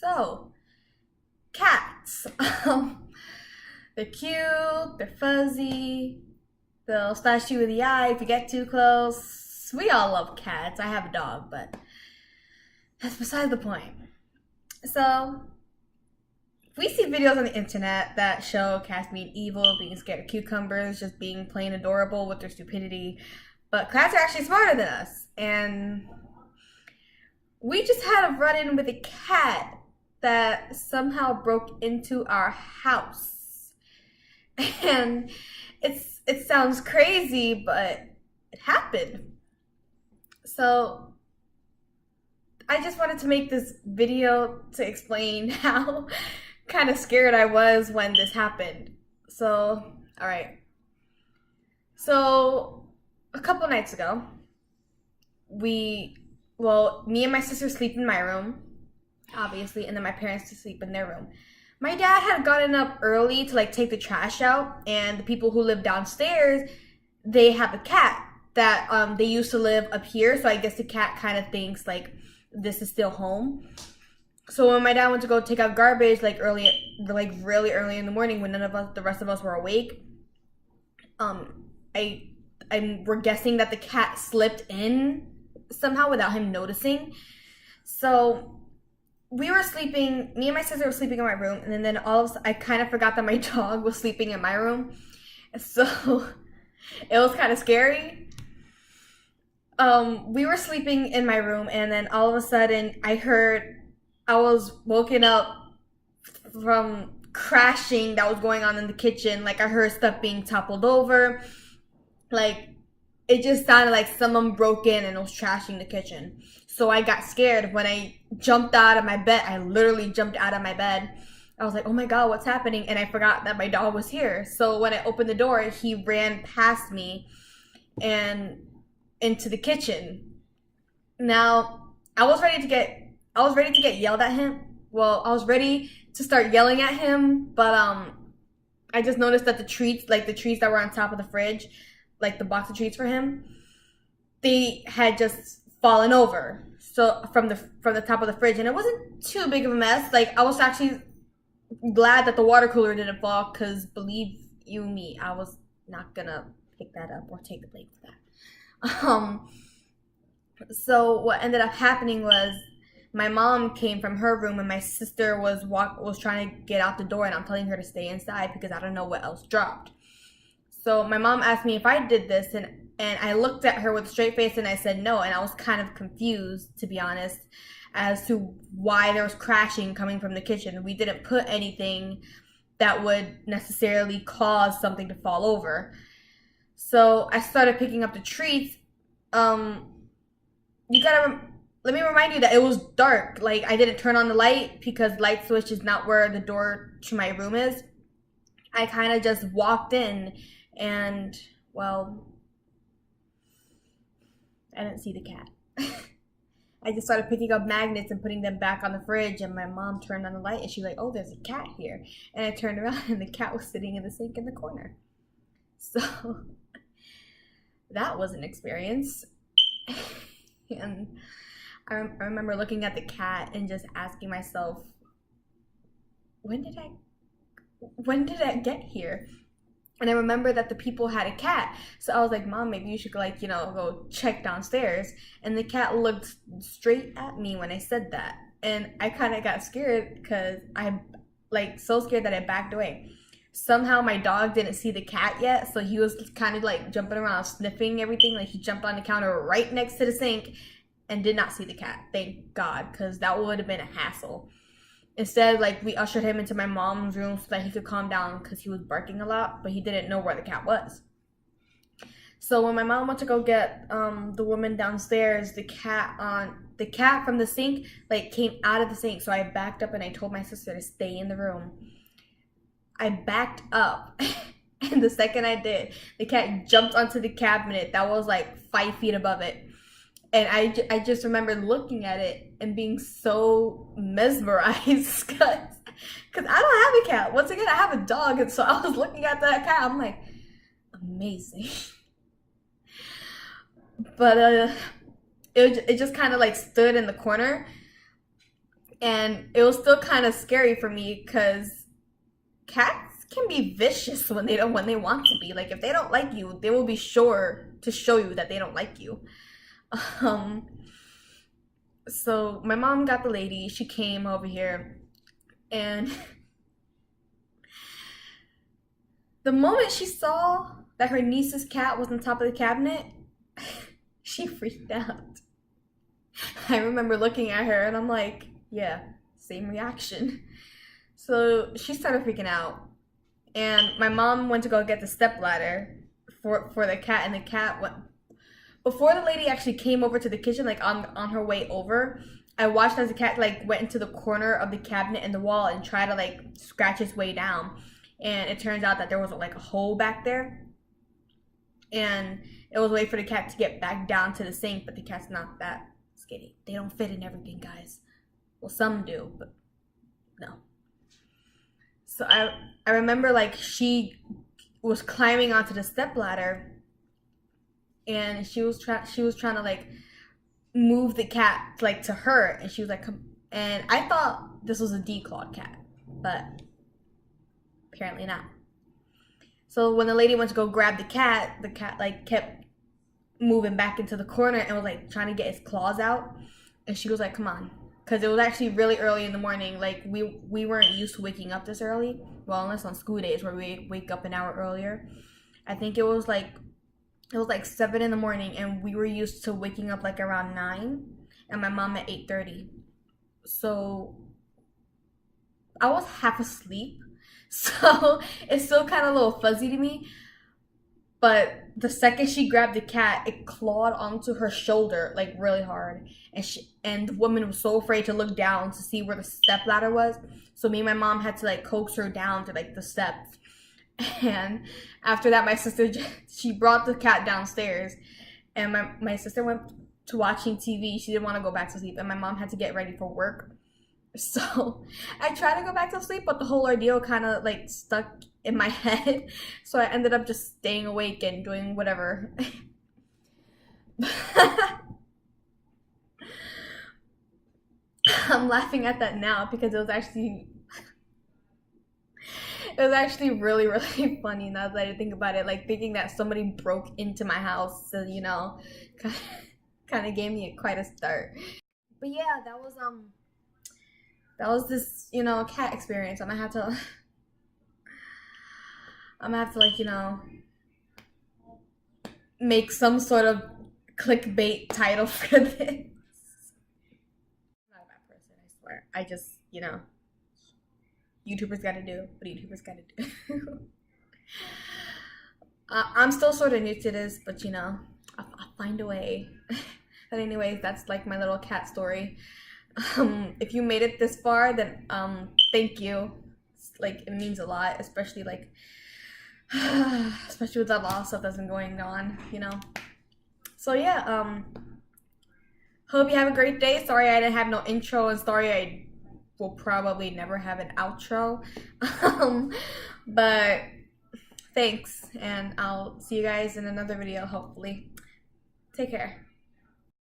So, cats. They're cute, they're fuzzy, they'll slash you in the eye if you get too close. We all love cats. I have a dog, but that's beside the point. So, we see videos on the internet that show cats being evil, being scared of cucumbers, just being plain adorable with their stupidity. But cats are actually smarter than us. And we just had a run-in with a cat that somehow broke into our house. And it sounds crazy, but it happened. So I just wanted to make this video to explain how kind of scared I was when this happened. So, all right. So a couple nights ago, me and my sister sleep in my room, obviously, and then my parents to sleep in their room. My dad had gotten up early to take the trash out, and the people who live downstairs, they have a cat that they used to live up here, so I guess the cat kind of thinks this is still home. So when my dad went to go take out garbage really early in the morning when the rest of us were awake, we're guessing that the cat slipped in somehow without him noticing. So we were sleeping, me and my sister were sleeping in my room, and then all of a sudden I kind of forgot that my dog was sleeping in my room. So it was kind of scary. We were sleeping in my room, and then all of a sudden I was woken up from crashing that was going on in the kitchen. I heard stuff being toppled over. It just sounded like someone broke in and was trashing the kitchen. So I got scared. When I jumped out of my bed, I literally jumped out of my bed. I was like, oh my God, what's happening? And I forgot that my dog was here. So when I opened the door, he ran past me and into the kitchen. Now, I was ready to get yelled at him. Well, I was ready to start yelling at him, but I just noticed that the treats that were on top of the fridge, the box of treats for him, they had just fallen over. So from the top of the fridge, and it wasn't too big of a mess. I was actually glad that the water cooler didn't fall, because believe you me, I was not gonna pick that up or take the blame for that. So what ended up happening was my mom came from her room, and my sister was trying to get out the door, and I'm telling her to stay inside because I don't know what else dropped. So my mom asked me if I did this, and I looked at her with a straight face and I said no, and I was kind of confused, to be honest, as to why there was crashing coming from the kitchen. We didn't put anything that would necessarily cause something to fall over. So I started picking up the treats. Let me remind you that it was dark. I didn't turn on the light because light switch is not where the door to my room is. I kind of just walked in, and I didn't see the cat. I just started picking up magnets and putting them back on the fridge, and my mom turned on the light and she's like, oh, there's a cat here. And I turned around and the cat was sitting in the sink in the corner. So that was an experience. And I remember looking at the cat and just asking myself, when did I get here? And I remember that the people had a cat. So I was like, Mom, maybe you should go check downstairs. And the cat looked straight at me when I said that. And I kind of got scared because I'm so scared that I backed away. Somehow my dog didn't see the cat yet. So he was kind of jumping around, sniffing everything. He jumped on the counter right next to the sink and did not see the cat. Thank God, because that would have been a hassle. Instead, we ushered him into my mom's room so that he could calm down because he was barking a lot, but he didn't know where the cat was. So when my mom went to go get the woman downstairs, the cat from the sink came out of the sink. So I backed up and I told my sister to stay in the room. I backed up, and the second I did, the cat jumped onto the cabinet that was 5 feet above it. And I just remember looking at it and being so mesmerized because I don't have a cat. Once again, I have a dog, and so I was looking at that cat. I'm like, amazing. But it just kind of stood in the corner, And it was still kind of scary for me because cats can be vicious when they want to be. Like if they don't like you, they will be sure to show you that they don't like you. Um, so my mom got the lady. She came over here, and the moment she saw that her niece's cat was on top of the cabinet, she freaked out. I remember looking at her and I'm like, yeah, same reaction. So she started freaking out. And my mom went to go get the stepladder for the cat, and the cat went before the lady actually came over to the kitchen, like on her way over. I watched as the cat like went into the corner of the cabinet in the wall and tried to like scratch its way down. And it turns out that there was like a hole back there. And it was a way for the cat to get back down to the sink, but the cat's not that skinny. They don't fit in everything, guys. Well, some do, but no. So I remember like she was climbing onto the stepladder, and she was trying to like move the cat like to her, and she was like, come. And I thought this was a declawed cat, but apparently not. So when the lady went to go grab the cat like kept moving back into the corner and was like trying to get its claws out, and she was like, come on. Because it was actually really early in the morning. Like we weren't used to waking up this early. Well, unless on school days where we wake up an hour earlier. I think it was like 7 in the morning, and we were used to waking up like around 9, and my mom at 8:30. So I was half asleep. So it's still kind of a little fuzzy to me. But the second she grabbed the cat, it clawed onto her shoulder like really hard, and the woman was so afraid to look down to see where the stepladder was. So me and my mom had to like coax her down to like the steps. And after that, my sister she brought the cat downstairs, and my sister went to watching TV. She didn't want to go back to sleep, and my mom had to get ready for work. So I tried to go back to sleep, but the whole ordeal kind of like stuck in my head. So I ended up just staying awake and doing whatever. I'm laughing at that now because it was actually really, really funny now that I think about it. Like thinking that somebody broke into my house, so kind of gave me quite a start. But yeah, that was this, cat experience. I'm gonna have to like, make some sort of clickbait title for this. I'm not a bad person, I swear. I just, YouTubers gotta do what YouTubers gotta do. I'm still sort of new to this, but I'll find a way. But anyways, that's like my little cat story. If you made it this far, then thank you. Like it means a lot, especially like especially with a lot of stuff that's been going on, So yeah, hope you have a great day. Sorry I didn't have no intro, and sorry I will probably never have an outro. But thanks, and I'll see you guys in another video, hopefully. Take care.